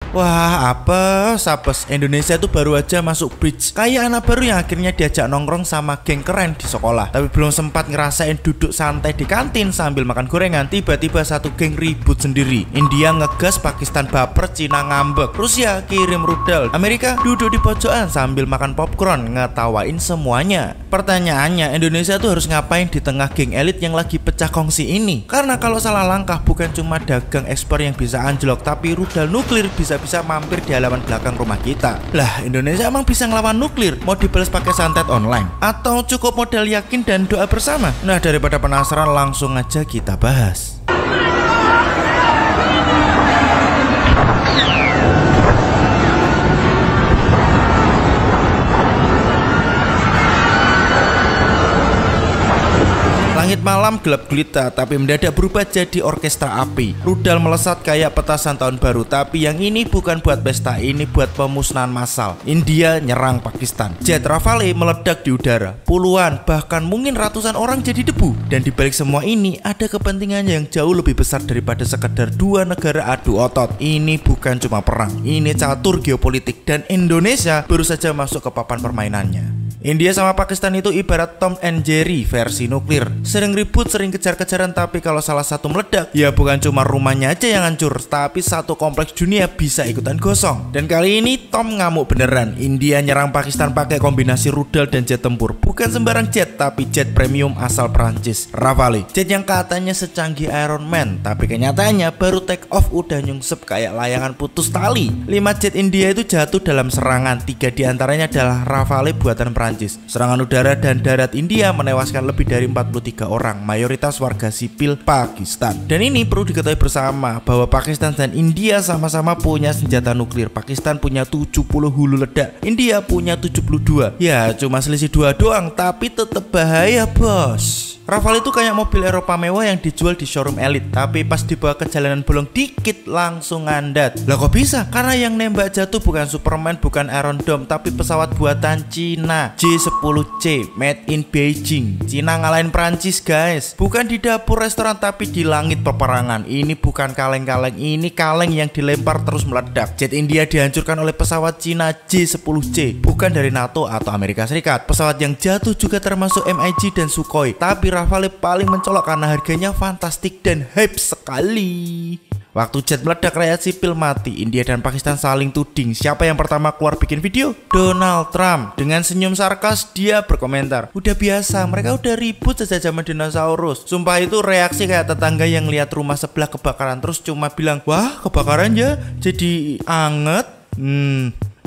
Wah, apes. Indonesia tuh baru aja masuk bridge. Kayak anak baru yang akhirnya diajak nongkrong sama geng keren di sekolah. Tapi belum sempat ngerasain duduk santai di kantin sambil makan gorengan, tiba-tiba satu geng ribut sendiri. India ngegas, Pakistan baper, Cina ngambek, Rusia kirim rudal, Amerika duduk di pojokan sambil makan popcorn, ngetawain semuanya. Pertanyaannya, Indonesia tuh harus ngapain di tengah geng elit yang lagi pecah kongsi ini? Karena kalau salah langkah bukan cuma dagang ekspor yang bisa anjlok, tapi rudal nuklir bisa mampir di halaman belakang rumah kita. Lah, Indonesia emang bisa ngelawan nuklir? Mau dibalas pakai santet online? Atau cukup modal yakin dan doa bersama? Nah, daripada penasaran, langsung aja kita bahas. Langit malam gelap gulita, tapi mendadak berubah jadi orkestra api. Rudal melesat kayak petasan tahun baru, tapi yang ini bukan buat pesta, ini buat pemusnahan massal. India nyerang Pakistan. Jet Rafale meledak di udara. Puluhan, bahkan mungkin ratusan orang jadi debu. Dan dibalik semua ini ada kepentingan yang jauh lebih besar daripada sekedar dua negara adu otot. Ini bukan cuma perang, ini catur geopolitik, dan Indonesia baru saja masuk ke papan permainannya. India sama Pakistan itu ibarat Tom and Jerry versi nuklir. Sering ribut, sering kejar-kejaran, tapi kalau salah satu meledak, ya bukan cuma rumahnya aja yang hancur, tapi satu kompleks dunia bisa ikutan gosong. Dan kali ini Tom ngamuk beneran. India nyerang Pakistan pakai kombinasi rudal dan jet tempur. Bukan sembarang jet, tapi jet premium asal Prancis, Rafale. Jet yang katanya secanggih Iron Man, tapi kenyataannya baru take off udah nyungsep kayak layangan putus tali. 5 jet India itu jatuh dalam serangan. 3 diantaranya adalah Rafale buatan Prancis. Serangan udara dan darat India menewaskan lebih dari 43 orang, mayoritas warga sipil Pakistan. Dan ini perlu diketahui bersama bahwa Pakistan dan India sama-sama punya senjata nuklir. Pakistan punya 70 hulu ledak, India punya 72. Ya cuma selisih 2 doang, tapi tetap bahaya bos. Rafale itu kayak mobil Eropa mewah yang dijual di showroom elit, tapi pas dibawa ke jalanan bolong dikit langsung ngandat. Lah kok bisa? Karena yang nembak jatuh bukan Superman, bukan Iron Dome, tapi pesawat buatan Cina, J-10C, made in Beijing. Cina ngalahin Prancis guys. Bukan di dapur restoran, tapi di langit peperangan. Ini bukan kaleng-kaleng, ini kaleng yang dilempar terus meledak. Jet India dihancurkan oleh pesawat Cina J-10C, bukan dari NATO atau Amerika Serikat. Pesawat yang jatuh juga termasuk MiG dan Sukhoi, tapi Rafale paling mencolok karena harganya fantastik dan hype sekali. Waktu jet meledak, rakyat sipil mati. India dan Pakistan saling tuding. Siapa yang pertama keluar bikin video? Donald Trump. Dengan senyum sarkas dia berkomentar, udah biasa, mereka udah ribut sejak zaman dinosaurus. Sumpah itu reaksi kayak tetangga yang lihat rumah sebelah kebakaran terus cuma bilang, wah kebakaran ya jadi anget.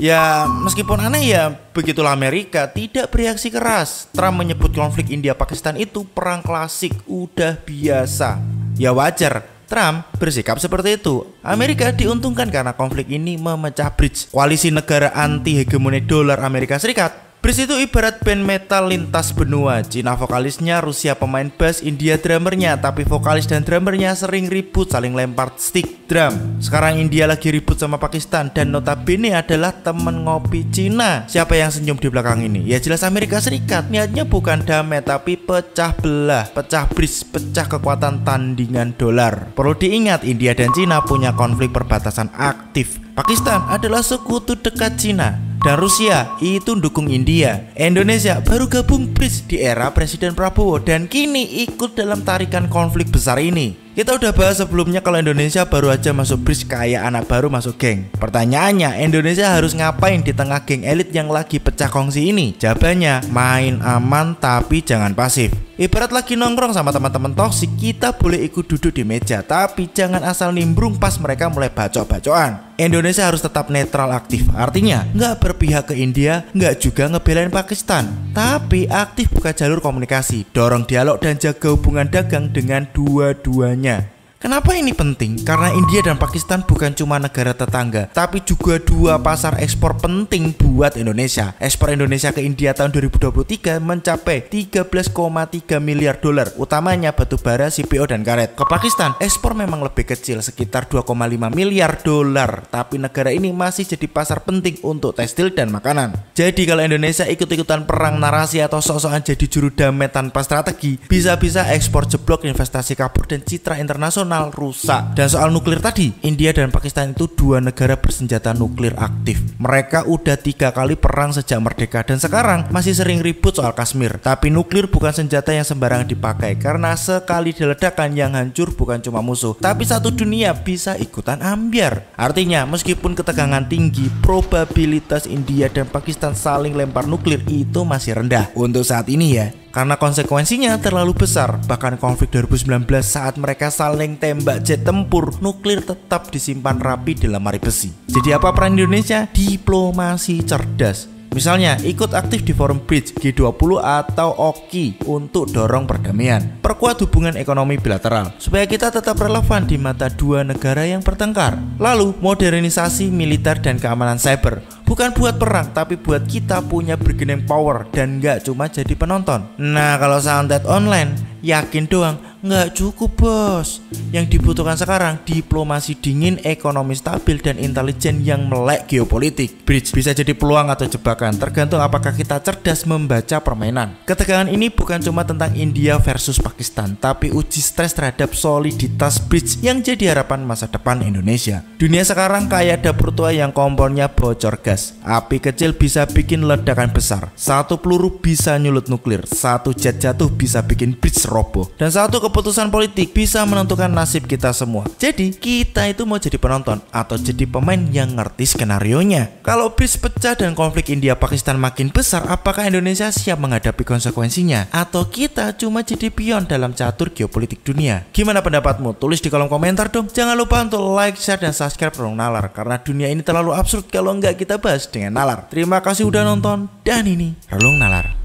Ya meskipun aneh, ya begitulah Amerika, tidak bereaksi keras. Trump menyebut konflik India-Pakistan itu perang klasik, udah biasa. Ya wajar Trump bersikap seperti itu. Amerika diuntungkan karena konflik ini memecah bridge, koalisi negara anti hegemoni dolar Amerika Serikat. Bridge itu ibarat band metal lintas benua. Cina vokalisnya, Rusia pemain bass, India drummernya. Tapi vokalis dan drummernya sering ribut, saling lempar stick drum. Sekarang India lagi ribut sama Pakistan, dan notabene adalah temen ngopi Cina. Siapa yang senyum di belakang ini? Ya jelas Amerika Serikat. Niatnya bukan damai, tapi pecah belah, pecah bridge, pecah kekuatan tandingan dolar. Perlu diingat, India dan Cina punya konflik perbatasan aktif. Pakistan adalah sekutu dekat Cina, dan Rusia itu dukung India. Indonesia baru gabung bridge di era Presiden Prabowo, dan kini ikut dalam tarikan konflik besar ini. Kita udah bahas sebelumnya kalau Indonesia baru aja masuk bridge kayak anak baru masuk geng. Pertanyaannya, Indonesia harus ngapain di tengah geng elit yang lagi pecah kongsi ini? Jawabannya, main aman tapi jangan pasif. Ibarat lagi nongkrong sama teman-teman toksik, kita boleh ikut duduk di meja, tapi jangan asal nimbrung pas mereka mulai bacok-bacokan. Indonesia harus tetap netral aktif, artinya nggak berpihak ke India, nggak juga ngebelain Pakistan, tapi aktif buka jalur komunikasi, dorong dialog dan jaga hubungan dagang dengan dua-duanya. Kenapa ini penting? Karena India dan Pakistan bukan cuma negara tetangga, tapi juga dua pasar ekspor penting buat Indonesia. Ekspor Indonesia ke India tahun 2023 mencapai 13,3 miliar dolar, utamanya batu bara, CPO, dan karet. Ke Pakistan, ekspor memang lebih kecil, sekitar 2,5 miliar dolar, tapi negara ini masih jadi pasar penting untuk tekstil dan makanan. Jadi kalau Indonesia ikut-ikutan perang narasi atau sok-sokan jadi juru damai tanpa strategi, bisa-bisa ekspor jeblok, investasi kabur, dan citra internasional nasional rusak. Dan soal nuklir tadi, India dan Pakistan itu dua negara bersenjata nuklir aktif. Mereka udah 3 kali perang sejak merdeka dan sekarang masih sering ribut soal Kashmir. Tapi nuklir bukan senjata yang sembarangan dipakai, karena sekali diledakkan yang hancur bukan cuma musuh, tapi satu dunia bisa ikutan ambyar. Artinya meskipun ketegangan tinggi, probabilitas India dan Pakistan saling lempar nuklir itu masih rendah untuk saat ini ya. Karena konsekuensinya terlalu besar. Bahkan konflik 2019 saat mereka saling tembak jet tempur, nuklir tetap disimpan rapi di lemari besi. Jadi apa peran Indonesia? Diplomasi cerdas. Misalnya ikut aktif di forum BRICS, G20 atau OKI untuk dorong perdamaian. Perkuat hubungan ekonomi bilateral supaya kita tetap relevan di mata dua negara yang bertengkar. Lalu modernisasi militer dan keamanan cyber. Bukan buat perang, tapi buat kita punya bargaining power dan nggak cuma jadi penonton. Nah, kalau santet online, yakin doang nggak cukup bos. Yang dibutuhkan sekarang diplomasi dingin, ekonomi stabil, dan intelijen yang melek geopolitik. BRICS bisa jadi peluang atau jebakan, tergantung apakah kita cerdas membaca permainan. Ketegangan ini bukan cuma tentang India versus Pakistan, tapi uji stres terhadap soliditas BRICS yang jadi harapan masa depan Indonesia. Dunia sekarang kayak dapur tua yang kompornya bocor gas. Api kecil bisa bikin ledakan besar. Satu peluru bisa nyulut nuklir. Satu jet jatuh bisa bikin BRICS roboh. Dan satu keputusan politik bisa menentukan nasib kita semua. Jadi kita itu mau jadi penonton atau jadi pemain yang ngerti skenarionya. Kalau BRICS pecah dan konflik India Pakistan makin besar, apakah Indonesia siap menghadapi konsekuensinya? Atau kita cuma jadi pion dalam catur geopolitik dunia? Gimana pendapatmu? Tulis di kolom komentar dong. Jangan lupa untuk like, share, dan subscribe Relung Nalar, karena dunia ini terlalu absurd kalau nggak kita bahas dengan nalar. Terima kasih udah nonton, dan ini Relung Nalar.